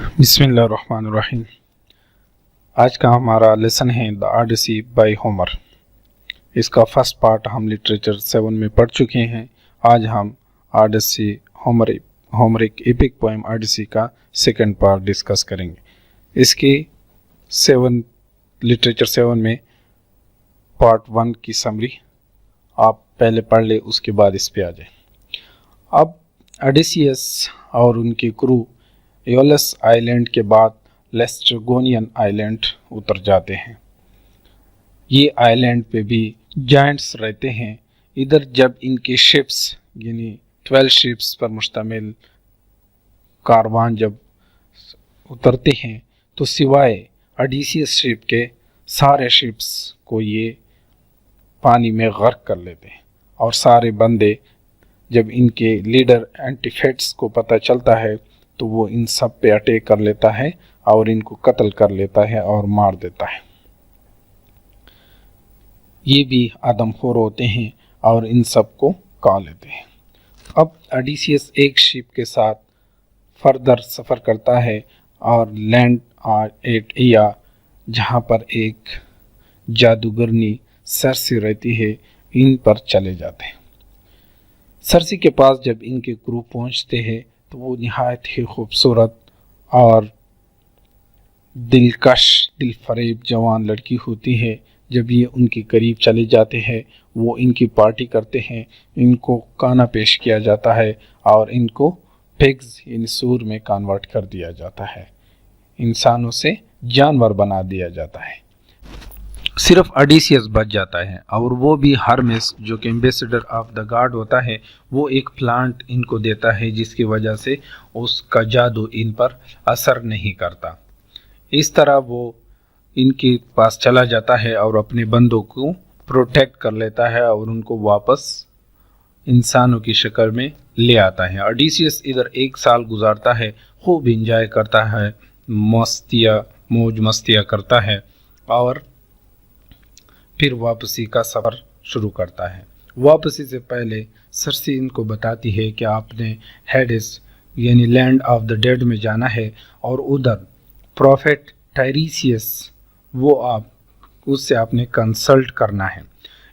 بسم اللہ الرحمن الرحیم۔ آج کا ہمارا لیسن ہے دا آڈیسی بائی ہومر۔ اس کا فرسٹ پارٹ ہم لٹریچر 7 میں پڑھ چکے ہیں۔ آج ہم آڈیسی ہومرک ایپک پوئم آڈیسی کا سیکنڈ پارٹ ڈسکس کریں گے۔ اس کی لٹریچر 7 میں پارٹ 1 کی سمری آپ پہلے پڑھ لیں، اس کے بعد اس پہ آ جائیں۔ اب اڈیسیس اور ان کی کرو ایولس آئی لینڈ کے بعد لیسٹرگونین آئی لینڈ اتر جاتے ہیں۔ یہ آئی لینڈ پہ بھی جائنٹس رہتے ہیں۔ ادھر جب ان کی شپس یعنی 12 شپس پر مشتمل کاروان جب اترتے ہیں تو سوائے اڈیسیس شپ کے سارے شپس کو یہ پانی میں غرق کر لیتے ہیں، اور سارے بندے جب ان کے لیڈر اینٹیفیٹس کو پتہ چلتا ہے تو وہ ان سب پہ اٹیک کر لیتا ہے اور ان کو قتل کر لیتا ہے اور مار دیتا ہے۔ یہ بھی آدم خور ہوتے ہیں اور ان سب کو کھا لیتے ہیں۔ اب اڈیسیس ایک شپ کے ساتھ فردر سفر کرتا ہے اور لینڈ ایٹ ایا، جہاں پر ایک جادوگرنی سرسی رہتی ہے، ان پر چلے جاتے ہیں۔ سرسی کے پاس جب ان کے کرو پہنچتے ہیں تو وہ نہایت ہی خوبصورت اور دلکش دل فریب جوان لڑکی ہوتی ہے۔ جب یہ ان کے قریب چلے جاتے ہیں وہ ان کی پارٹی کرتے ہیں، ان کو کھانا پیش کیا جاتا ہے اور ان کو پگز یعنی سور میں کنورٹ کر دیا جاتا ہے، انسانوں سے جانور بنا دیا جاتا ہے۔ صرف اڈیسیس بچ جاتا ہے، اور وہ بھی ہرمیس جو کہ ایمبیسڈر آف دا گاڈ ہوتا ہے، وہ ایک پلانٹ ان کو دیتا ہے جس کی وجہ سے اس کا جادو ان پر اثر نہیں کرتا۔ اس طرح وہ ان کے پاس چلا جاتا ہے اور اپنے بندوں کو پروٹیکٹ کر لیتا ہے اور ان کو واپس انسانوں کی شکل میں لے آتا ہے۔ اڈیسیس ادھر 1 سال گزارتا ہے، خوب انجوائے کرتا ہے، موج مستیاں کرتا ہے، اور پھر واپسی کا سفر شروع کرتا ہے۔ واپسی سے پہلے سرسی ان کو بتاتی ہے کہ آپ نے ہیڈس یعنی لینڈ آف دا ڈیڈ میں جانا ہے، اور ادھر پروفیٹ ٹائریسیس اس سے آپ نے کنسلٹ کرنا ہے۔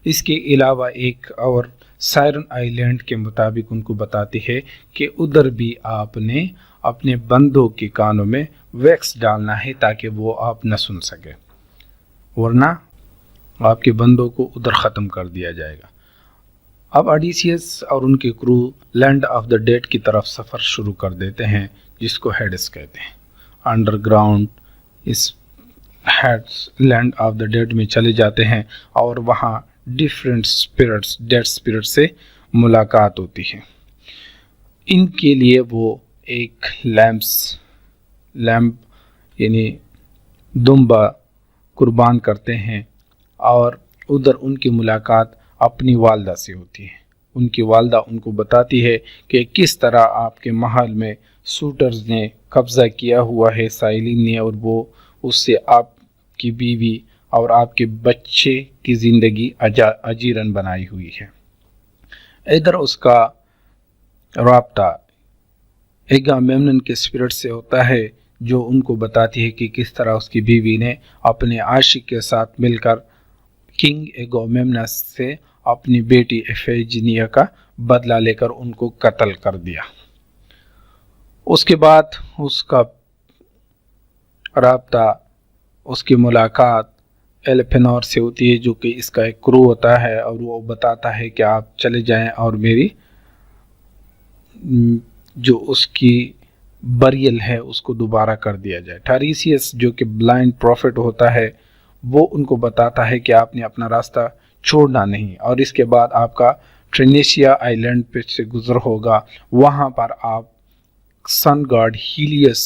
اس کے علاوہ ایک اور سائرن آئی لینڈ کے مطابق ان کو بتاتی ہے کہ ادھر بھی آپ نے اپنے بندوں کے کانوں میں ویکس ڈالنا ہے تاکہ وہ آپ نہ سن سکے، ورنہ آپ کے بندوں کو ادھر ختم کر دیا جائے گا۔ اب اڈیسیس اور ان کے کرو لینڈ آف دا ڈیڈ کی طرف سفر شروع کر دیتے ہیں، جس کو ہیڈس کہتے ہیں۔ انڈر گراؤنڈ اس لینڈ آف دا ڈیڈ میں چلے جاتے ہیں، اور وہاں ڈیفرنٹ ڈیڈ اسپرٹ سے ملاقات ہوتی ہے۔ ان کے لیے وہ ایک لیمپ یعنی دمبا قربان کرتے ہیں، اور ادھر ان کی ملاقات اپنی والدہ سے ہوتی ہے۔ ان کی والدہ ان کو بتاتی ہے کہ کس طرح آپ کے محل میں سوٹرز نے قبضہ کیا ہوا ہے، سائلین نے، اور وہ اس سے آپ کی بیوی اور آپ کے بچے کی زندگی اجیرن بنائی ہوئی ہے۔ ادھر اس کا رابطہ ایگامیمنن کے اسپرٹ سے ہوتا ہے، جو ان کو بتاتی ہے کہ کس طرح اس کی بیوی نے اپنے عاشق کے ساتھ مل کر کنگ ایگامیمنس سے اپنی بیٹی ایفیجنیا کا بدلہ لے کر ان کو قتل کر دیا۔ اس کے بعد اس کا رابطہ، اس کی ملاقات ایلیفینور سے ہوتی ہے، جو کہ اس کا ایک کرو ہوتا ہے، اور وہ بتاتا ہے کہ آپ چلے جائیں اور میری جو اس کی بریل ہے اس کو دوبارہ کر دیا جائے۔ ٹائریسیس جو کہ بلائنڈ پروفٹ ہوتا ہے، وہ ان کو بتاتا ہے کہ آپ نے اپنا راستہ چھوڑنا نہیں، اور اس کے بعد آپ کا ٹرینیشیا آئی لینڈ پہ سے گزر ہوگا، وہاں پر آپ سن گاڈ ہیلیس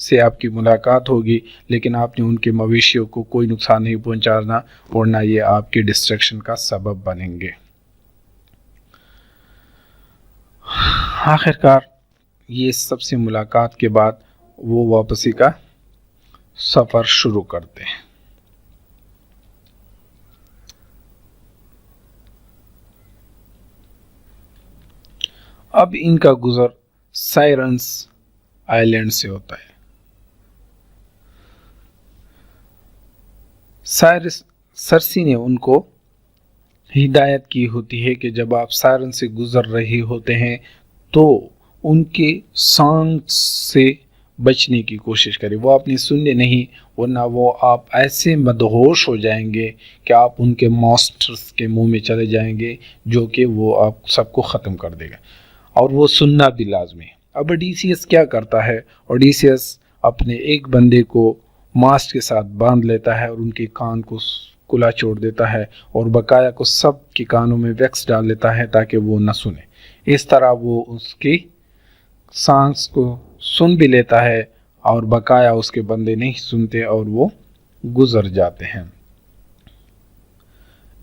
سے آپ کی ملاقات ہوگی، لیکن آپ نے ان کے مویشیوں کو کوئی نقصان نہیں پہنچانا، ورنہ یہ آپ کی ڈسٹرکشن کا سبب بنیں گے۔ آخرکار یہ سب سے ملاقات کے بعد وہ واپسی کا سفر شروع کرتے ہیں۔ اب ان کا گزر سائرنس آئی لینڈ سے ہوتا ہے۔ سرسی نے ان کو ہدایت کی ہوتی ہے کہ جب آپ سائرن سے گزر رہے ہوتے ہیں تو ان کے سانگ سے بچنے کی کوشش کریں، وہ اپنی سننے نہیں، ورنہ وہ آپ ایسے مدہوش ہو جائیں گے کہ آپ ان کے ماسٹرز کے منہ میں چلے جائیں گے، جو کہ وہ آپ سب کو ختم کر دے گا، اور وہ سننا بھی لازمی ہے۔ اب اڈیسیس کیا کرتا ہے؟ اڈیسیس اپنے ایک بندے کو ماسٹ کے ساتھ باندھ لیتا ہے اور ان کے کان کو کلا چھوڑ دیتا ہے، اور بقایا کو سب کے کانوں میں ویکس ڈال لیتا ہے تاکہ وہ نہ سنے۔ اس طرح وہ اس کی سانگس کو سن بھی لیتا ہے اور بقایا اس کے بندے نہیں سنتے اور وہ گزر جاتے ہیں۔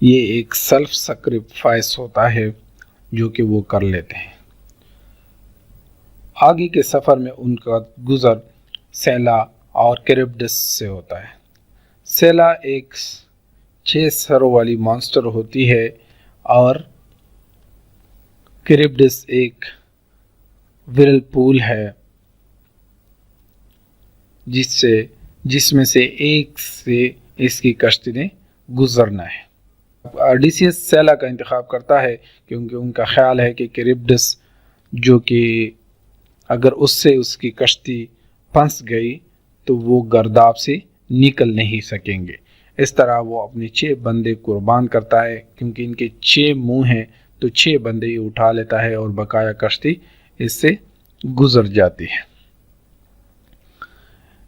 یہ ایک سیلف سیکریفائس ہوتا ہے جو کہ وہ کر لیتے ہیں۔ آگے کے سفر میں ان کا گزر سیلا اور کیریبڈس سے ہوتا ہے۔ سیلا ایک 6 سروں والی مانسٹر ہوتی ہے اور کیریبڈس ایک ویرل پول ہے جس میں سے ایک سے اس کی کشتی نے گزرنا ہے۔ اڈیسیس سیلا کا انتخاب کرتا ہے کیونکہ ان کا خیال ہے کہ کیریبڈس جو کہ اگر اس سے اس کی کشتی پھنس گئی تو وہ گرداب سے نکل نہیں سکیں گے۔ اس طرح وہ اپنے 6 بندے قربان کرتا ہے، کیونکہ ان کے 6 منہ ہیں تو 6 بندے ہی اٹھا لیتا ہے اور بقایا کشتی اس سے گزر جاتی ہے۔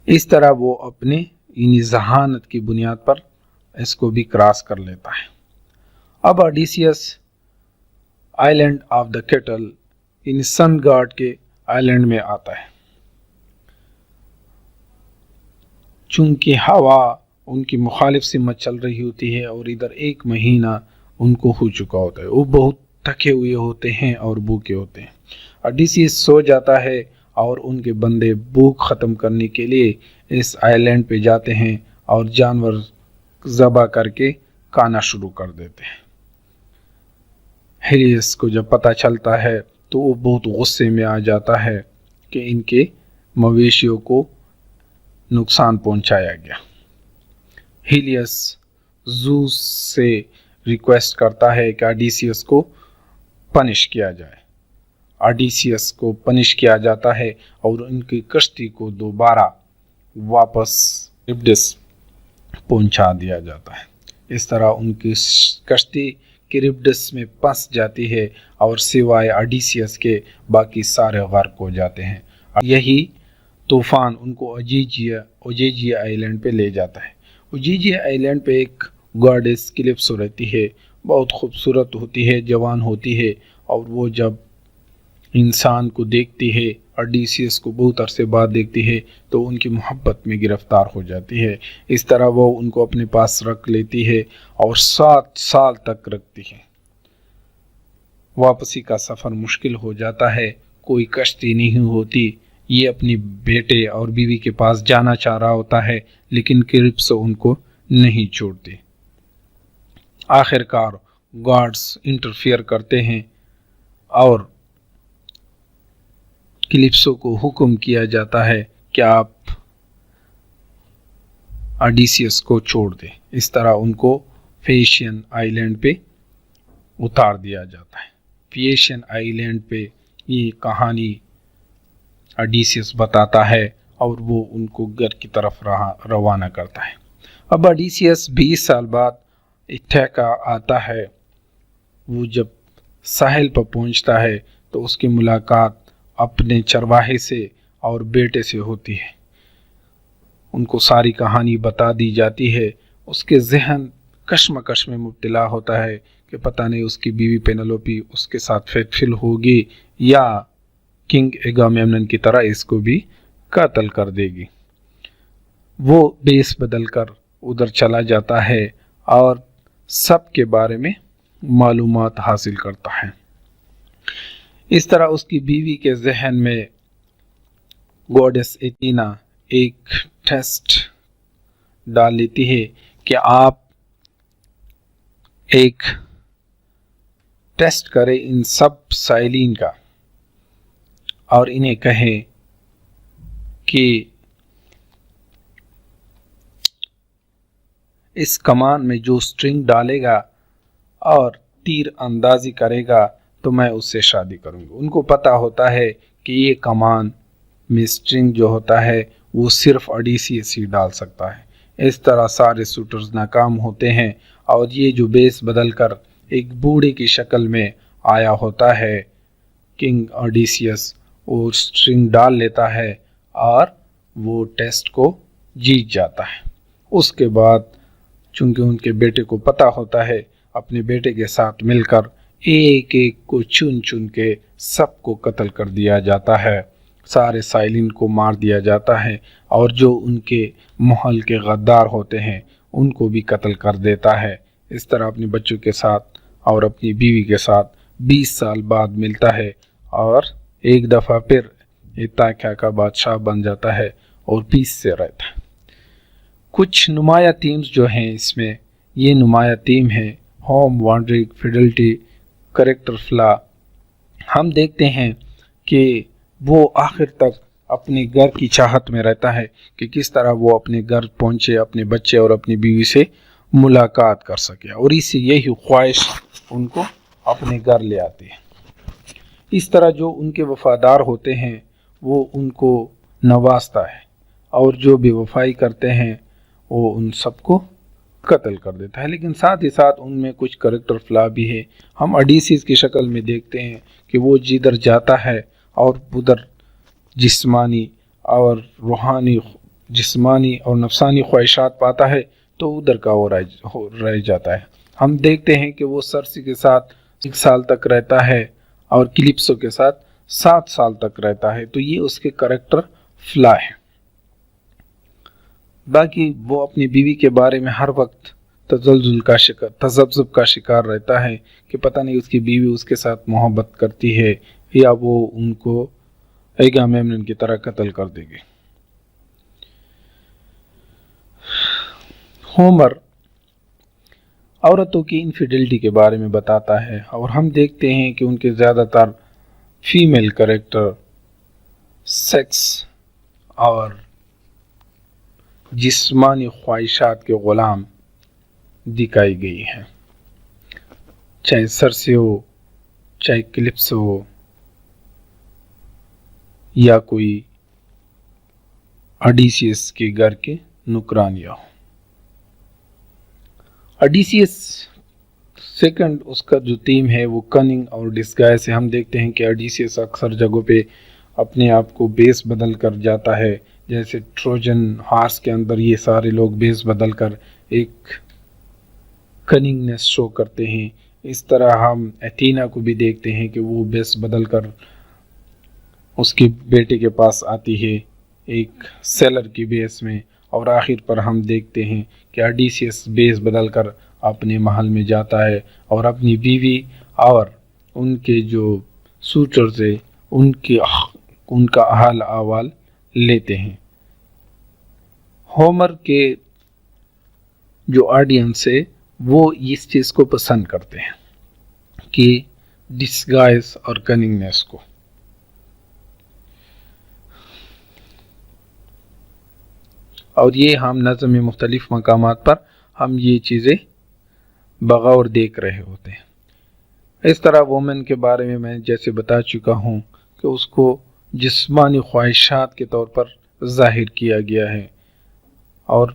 اس طرح وہ اپنے ذہانت کی بنیاد پر اس کو بھی کراس کر لیتا ہے۔ اب Odysseus island of the cattle sun god کے آئی لینڈ میں آتا ہے۔ چونکہ ہوا ان کی مخالف سمت چل رہی ہوتی ہے اور ادھر 1 مہینہ ان کو ہو چکا ہوتا ہے، وہ بہت تھکے ہوئے ہوتے ہیں اور بھوکے ہوتے ہیں۔ اڈیسیس سو جاتا ہے اور ان کے بندے بھوک ختم کرنے کے لیے اس آئی لینڈ پہ جاتے ہیں اور جانور ذبح کر کے کھانا شروع کر دیتے ہیں۔ ہیلیس کو جب پتہ چلتا ہے تو وہ بہت غصے میں آ جاتا ہے کہ ان کے مویشیوں کو نقصان پہنچایا گیا۔ ہیلیس زوس سے ریکویسٹ کرتا ہے کہ اڈیسیس کو پنش کیا جائے۔ اڈیسیس کو پنش کیا جاتا ہے اور ان کی کشتی کو دوبارہ واپس کیریبڈس پہنچا دیا جاتا ہے۔ اس طرح ان کی کشتی کیریبڈس میں پھنس جاتی ہے اور سوائے اڈیسیس کے باقی سارے غرق ہو جاتے ہیں۔ یہی طوفان ان کو اوجیجیا آئی لینڈ پہ لے جاتا ہے۔ اوجیجیا آئی لینڈ پہ ایک گاڈس کیلیپسو رہتی ہے، بہت خوبصورت ہوتی ہے، جوان ہوتی ہے، اور وہ جب انسان کو دیکھتی ہے، اڈیسیس کو بہت عرصے بعد دیکھتی ہے تو ان کی محبت میں گرفتار ہو جاتی ہے۔ اس طرح وہ ان کو اپنے پاس رکھ لیتی ہے اور 7 سال تک رکھتی ہے۔ واپسی کا سفر مشکل ہو جاتا ہے، کوئی کشتی نہیں ہوتی، یہ اپنی بیٹے اور بیوی کے پاس جانا چاہ رہا ہوتا ہے لیکن کیلیپسو ان کو نہیں چھوڑتی۔ آخر کار گاڈز انٹرفیئر کرتے ہیں اور کیلیپسو کو حکم کیا جاتا ہے کہ آپ اڈیسیس کو چھوڑ دیں۔ اس طرح ان کو فیشین آئی لینڈ پہ اتار دیا جاتا ہے۔ فیشین آئی لینڈ پہ یہ کہانی اڈیسیس بتاتا ہے اور وہ ان کو گھر کی طرف روانہ کرتا ہے۔ اب اڈیسیس 20 سال بعد ایتھیکا آتا ہے۔ وہ جب ساحل پر پہنچتا ہے تو اس کی ملاقات اپنے چرواہے سے اور بیٹے سے ہوتی ہے۔ ان کو ساری کہانی بتا دی جاتی ہے۔ اس کے ذہن کشمکش میں مبتلا ہوتا ہے کہ پتہ نہیں اس کی بیوی پینلوپی اس کے ساتھ فیتفل ہوگی یا کنگ اگامیمنن کی طرح اس کو بھی قتل کر دے گی۔ وہ بیس بدل کر ادھر چلا جاتا ہے اور سب کے بارے میں معلومات حاصل کرتا ہے۔ اس طرح اس کی بیوی کے ذہن میں گوڈس ایتھینا ایک ٹیسٹ ڈال لیتی ہے کہ آپ ایک ٹیسٹ کریں ان سب سائلین کا اور انہیں کہیں کہ اس کمان میں جو سٹرنگ ڈالے گا اور تیر اندازی کرے گا تو میں اس سے شادی کروں گی۔ ان کو پتہ ہوتا ہے کہ یہ کمان میں سٹرنگ جو ہوتا ہے وہ صرف اڈیسیس ہی ڈال سکتا ہے۔ اس طرح سارے سوٹرز ناکام ہوتے ہیں اور یہ جو بیس بدل کر ایک بوڑھے کی شکل میں آیا ہوتا ہے، کنگ اڈیسیس وہ سٹرنگ ڈال لیتا ہے اور وہ ٹیسٹ کو جیت جاتا ہے۔ اس کے بعد چونکہ ان کے بیٹے کو پتہ ہوتا ہے، اپنے بیٹے کے ساتھ مل کر ایک ایک کو چن چن کے سب کو قتل کر دیا جاتا ہے، سارے سائلین کو مار دیا جاتا ہے، اور جو ان کے محل کے غدار ہوتے ہیں ان کو بھی قتل کر دیتا ہے۔ اس طرح اپنے بچوں کے ساتھ اور اپنی بیوی کے ساتھ 20 سال بعد ملتا ہے اور ایک دفعہ پھر ایتھاکیا کا بادشاہ بن جاتا ہے اور پیس سے رہتا ہے۔ کچھ نمایاں تیمز جو ہیں اس میں، یہ نمایاں تیم ہیں ہوم، وانڈرنگ، فیڈلٹی، کریکٹر فلا۔ ہم دیکھتے ہیں کہ وہ آخر تک اپنے گھر کی چاہت میں رہتا ہے کہ کس طرح وہ اپنے گھر پہنچے، اپنے بچے اور اپنی بیوی سے ملاقات کر سکے، اور اسی یہی خواہش ان کو اپنے گھر لے آتی ہے۔ اس طرح جو ان کے وفادار ہوتے ہیں وہ ان کو نوازتا ہے، اور جو بے وفائی کرتے ہیں وہ ان سب کو قتل کر دیتا ہے۔ لیکن ساتھ ہی ساتھ ان میں کچھ کریکٹر فلا بھی ہے۔ ہم اڈیسیس کی شکل میں دیکھتے ہیں کہ وہ جدھر جاتا ہے اور ادھر جسمانی اور روحانی، جسمانی اور نفسانی خواہشات پاتا ہے تو ادھر کا وہ رہ جاتا ہے۔ ہم دیکھتے ہیں کہ وہ سرسی کے ساتھ 1 سال تک رہتا ہے اور کلپسو کے ساتھ 7 سال تک رہتا ہے، تو یہ اس کے کریکٹر فلا ہے۔ باقی وہ اپنی بیوی کے بارے میں ہر وقت تذبذب کا شکار رہتا ہے کہ پتہ نہیں اس کی بیوی اس کے ساتھ محبت کرتی ہے یا وہ ان کو ایگامیمنن کی طرح قتل کر دے گی۔ ہومر عورتوں کی انفیڈلٹی کے بارے میں بتاتا ہے، اور ہم دیکھتے ہیں کہ ان کے زیادہ تر فیمیل کریکٹر سیکس اور جسمانی خواہشات کے غلام دکھائی گئی ہیں، چاہے سرسی ہو، چاہے کلپس ہو، یا کوئی اڈیسیس کے گھر کے نکرانیاں ہو۔ اڈیسیس سیکنڈ اس کا جو تیم ہے وہ کننگ اور ڈسگائز ہے۔ ہم دیکھتے ہیں کہ اڈیسیس اکثر جگہوں پہ اپنے آپ کو بیس بدل کر جاتا ہے، جیسے ٹروجن ہارس کے اندر یہ سارے لوگ بیس بدل کر ایک کننگنس شو کرتے ہیں۔ اس طرح ہم ایتھینا کو بھی دیکھتے ہیں کہ وہ بیس بدل کر اس کے بیٹے کے پاس آتی ہے ایک سیلر کی بیس میں، اور آخر پر ہم دیکھتے ہیں کہ اڈیسیس بیس بدل کر اپنے محل میں جاتا ہے اور اپنی بیوی اور ان کے جو سوٹرز ہیں ان کا حال احوال لیتے ہیں۔ ہومر کے جو آڈینس ہے وہ اس چیز کو پسند کرتے ہیں کہ ڈسگائز اور کننگنس کو۔ اور یہ ہم نظم میں مختلف مقامات پر ہم یہ چیزیں بغور دیکھ رہے ہوتے ہیں۔ اس طرح وومن کے بارے میں جیسے بتا چکا ہوں کہ اس کو جسمانی خواہشات کے طور پر ظاہر کیا گیا ہے، اور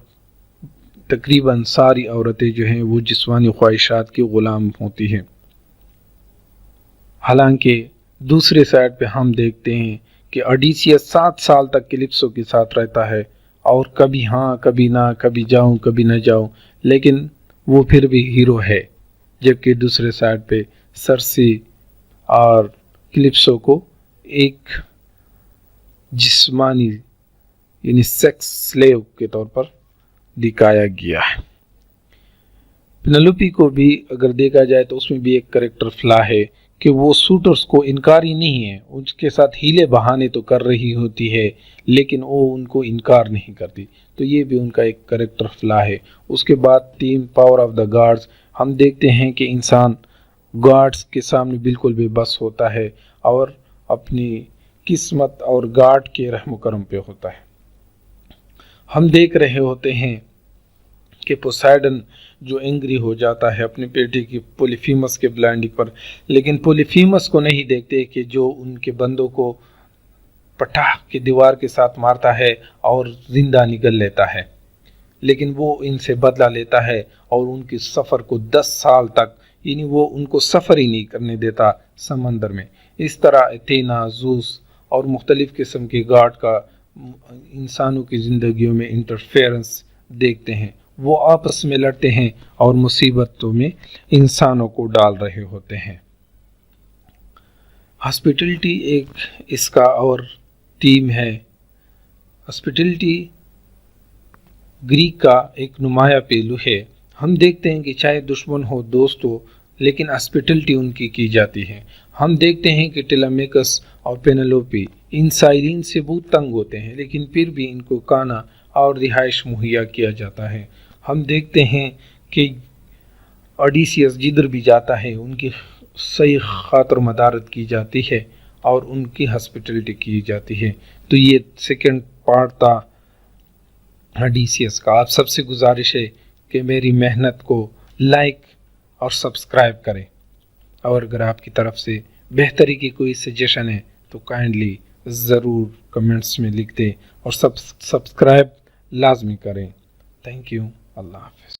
تقریباً ساری عورتیں جو ہیں وہ جسمانی خواہشات کی غلام ہوتی ہیں۔ حالانکہ دوسرے سائڈ پہ ہم دیکھتے ہیں کہ اڈیسیس 7 سال تک کلپسو کے ساتھ رہتا ہے، اور کبھی ہاں کبھی نہ، کبھی جاؤں کبھی نہ جاؤں، لیکن وہ پھر بھی ہیرو ہے۔ جبکہ دوسرے سائڈ پہ سرسی اور کلپسو کو ایک جسمانی یعنی سیکس سلیو کے طور پر دکھایا گیا ہے۔ پینلوپی کو بھی اگر دیکھا جائے تو اس میں بھی ایک کریکٹر فلا ہے کہ وہ سوٹرز کو انکاری نہیں ہے، اس کے ساتھ ہیلے بہانے تو کر رہی ہوتی ہے لیکن وہ ان کو انکار نہیں کرتی، تو یہ بھی ان کا ایک کریکٹر فلا ہے۔ اس کے بعد تیم پاور آف دا گاڈز، ہم دیکھتے ہیں کہ انسان گاڈز کے سامنے بالکل بے بس ہوتا ہے اور اپنی قسمت اور گاڈ کے رحم و کرم پہ ہوتا ہے۔ ہم دیکھ رہے ہوتے ہیں کہ پوسائڈن جو اینگری ہو جاتا ہے اپنے بیٹے کی پولیفیمس کے بلائنڈنگ پر، لیکن پولیفیمس کو نہیں دیکھتے کہ جو ان کے بندوں کو پٹاخ کے دیوار کے ساتھ مارتا ہے اور زندہ نگل لیتا ہے، لیکن وہ ان سے بدلہ لیتا ہے اور ان کے سفر کو 10 سال تک، یعنی وہ ان کو سفر ہی نہیں کرنے دیتا سمندر میں۔ اس طرح ایتھینا، زوس اور مختلف قسم کے گاڈ کا انسانوں کی زندگیوں میں انٹرفیئرنس دیکھتے ہیں، وہ آپس میں لڑتے ہیں اور مصیبتوں میں انسانوں کو ڈال رہے ہوتے ہیں۔ ہاسپٹلٹی ایک اس کا اور تھیم ہے۔ ہاسپٹلٹی گریک کا ایک نمایاں پہلو ہے۔ ہم دیکھتے ہیں کہ چاہے دشمن ہو دوست ہو، لیکن ہاسپٹلٹی ان کی جاتی ہے۔ ہم دیکھتے ہیں کہ ٹیلیمیکس اور پینلوپی ان سائرین سے بہت تنگ ہوتے ہیں، لیکن پھر بھی ان کو کھانا اور رہائش مہیا کیا جاتا ہے۔ ہم دیکھتے ہیں کہ اوڈیسیس جدھر بھی جاتا ہے ان کی صحیح خاطر مدارت کی جاتی ہے اور ان کی ہاسپٹلٹی کی جاتی ہے۔ تو یہ سیکنڈ پارٹ تھا اوڈیسیس کا۔ آپ سب سے گزارش ہے کہ میری محنت کو لائک اور سبسکرائب کریں، اور اگر آپ کی طرف سے بہتری کی کوئی سجیشن ہے تو کائنڈلی ضرور کمنٹس میں لکھ دیں اور سبسکرائب لازمی کریں۔ تھینک یو، اللہ حافظ۔